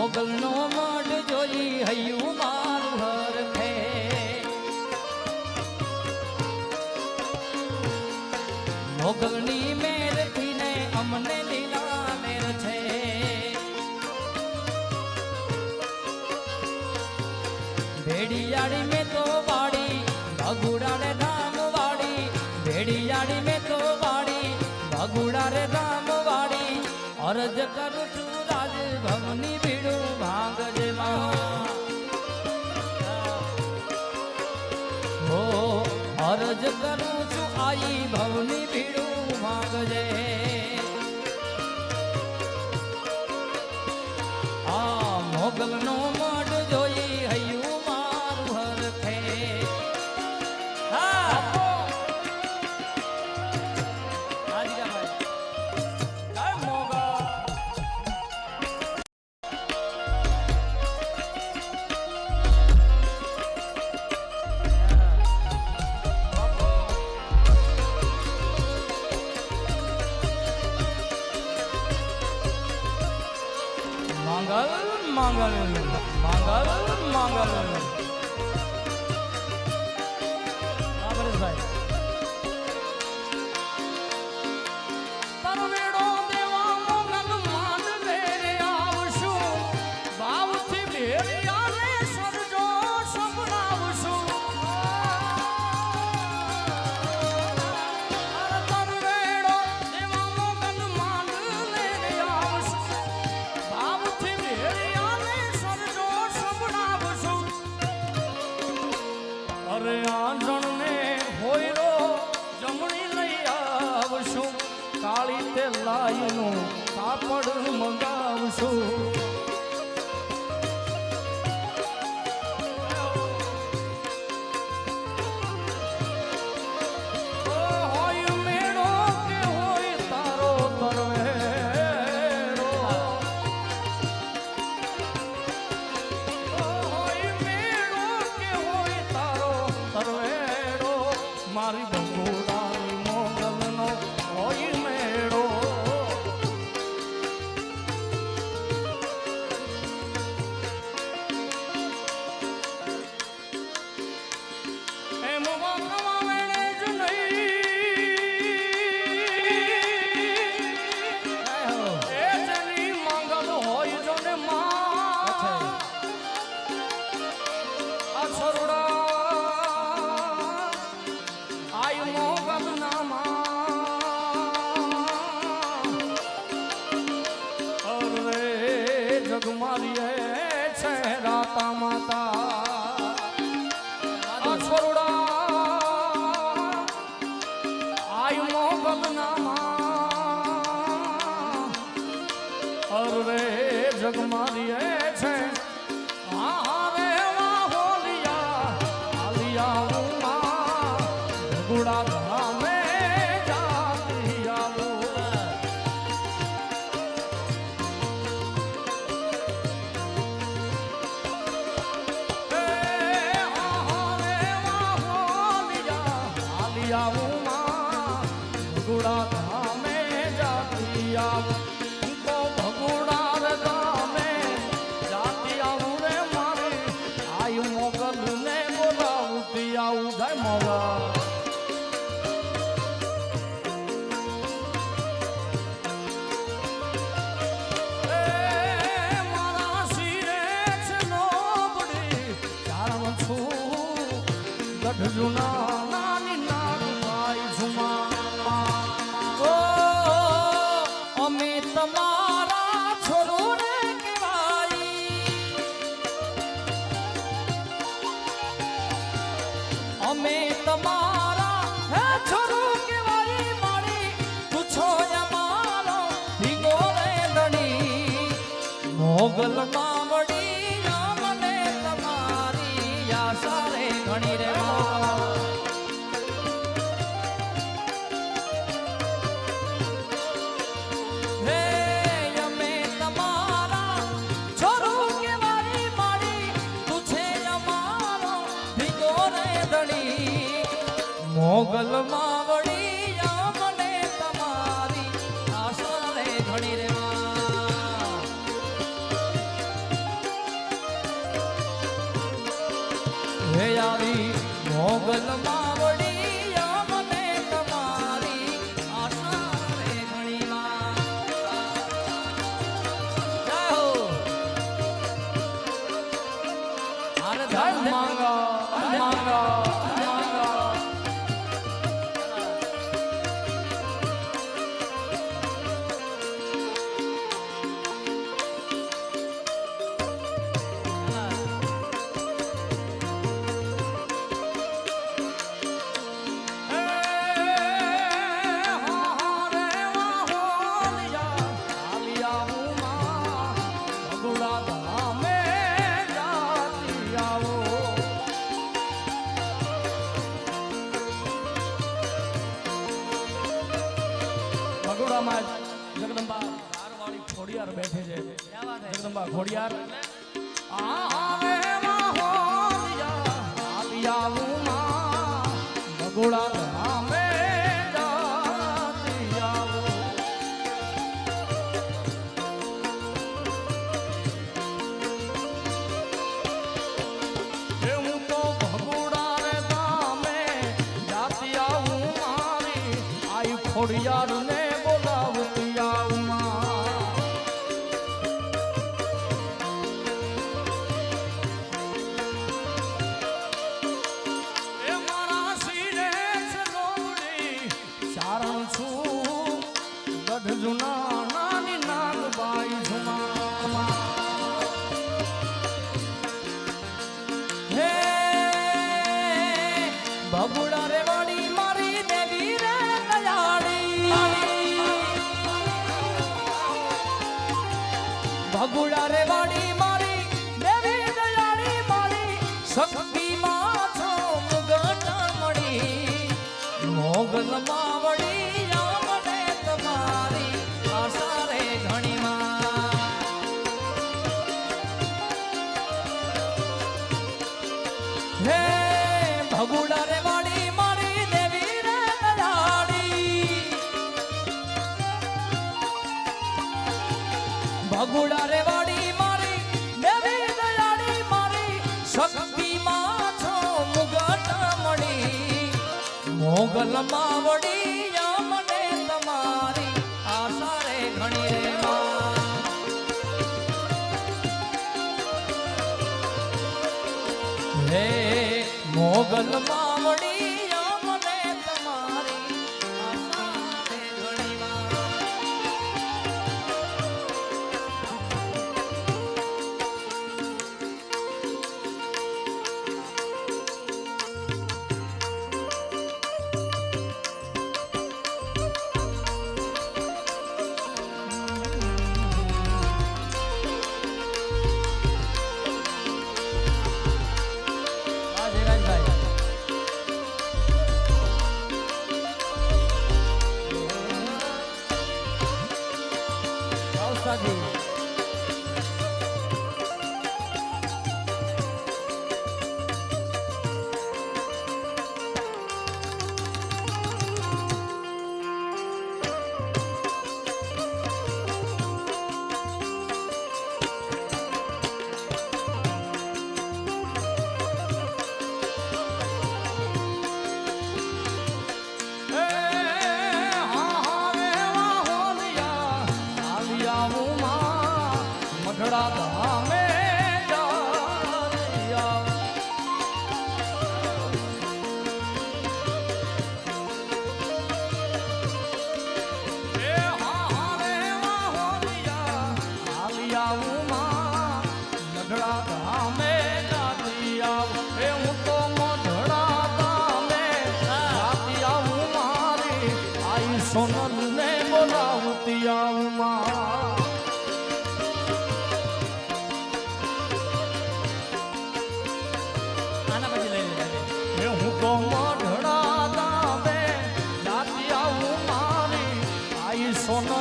મોગલ નો મઢ જોઈ હૈયું મારું હરખે મોગલ ની મેર થી ને અમને લીલા મેર છે ભેડિયાળી મેં તો વાડી ભગુડા રે ધામ વાડી ભેડિયાળી મેં તો વાડી ભગુડા રે ધામ વાડી અરજ કરું છું રાજભવની ભીડું ભાંગજે માં હો અરજ કરું છું આઈ ભવની ભીડું ભાંગજે આ મોગલ નો મઢ જોઈ હૈયું મારું હરખે મંગલ મંગલ મંગલ મંગલ પરેશભાઈ તરવેડો દેવા મોગલ માંડ રે આવશું ભાવથી ભેરિયા રે સરજો સંભળાવશું તરવેડો દેવા મોગલ માંડ રે આવશું અરે આંજણ ને હોયરો જમણી લઈ આવશું કાળી તે લાઈનું કાપડ મંગાવશું હોય મેળો કે હોય તારો તરવેડો હોય મેળો કે હોય તારો તરવેડો મારી ભગુડાની મોગલનો હોય મેળો એમ વાંકવા વેળે જ નહીં એ જેની મંગલ હોય જો ને માં આ છોરડા આય મોગલ નામાં અરે જગમારીએ છે રાતા માતા આ છોરડા આય મોગલ નામાં અરે જગમારીએ છે ગુડા ધામે જાતી આવું ગુડા ધામે જાતી આવું તો ભગુડા ધામે જાતી આવું રે મારે આયુ મોગલ ને બોલાવતી આવું જય મોગલ જુના નાની નાનું ભાઈ ઝુમા અમે તમારા છોરો રે કેવાય અમે તમારા હે છોરો કેવાય મારી પૂછો અમારો ભીગો રે ધણી મોગલ માવડી મને તમારી આશા રે ઘણી રે મોગલ માવડી મને તમારી આશા રે ઘણી રે મોગલ માવડી મને તમારી આશા રે ઘણીમાં જય હો અરે ધન માંગો માંગો જગદંબા વાળી ખોડિયાર બેઠે છે જગદંબા ખોડિયાર આવે ભગોડા ધામે જાતી આવો હું તો ભગોડા રે ધામે જાતી આવું મારી આઈ ખોડિયાર ને જુના નાની નાગબાઈ જુમા હે ભગુડા રે વાડી મારી દેવી રે દયાળી ભગુડા રે વાડી મારી દેવી દયાળી મારી શક્તિ માં છો મુગટ મળી મોગલ માવડી ભગુડા રે વાડી મારી દેવી રે દયાળી ભગુડા રે વાડી મારી દેવી દયાળી મારી શક્તિ માં છો મુગટ મળી મોગલ માવડી મને તમારી આશા રે ઘણી રે હે મોગલ માવડી મને તમારી આશા રે ઘણીમાં ધામે જાતી આવો એ હા રે વાહોલિયા આલિયા ઉમા મઢડા ધામે જાતી આવો એ હું તો મઢડા ધામે જાતી આવું મારી આઈ સોનલ ને બોલાવતી આવું માં તો મઢડા દામે જાતી આવું મારી આઈ સોનલ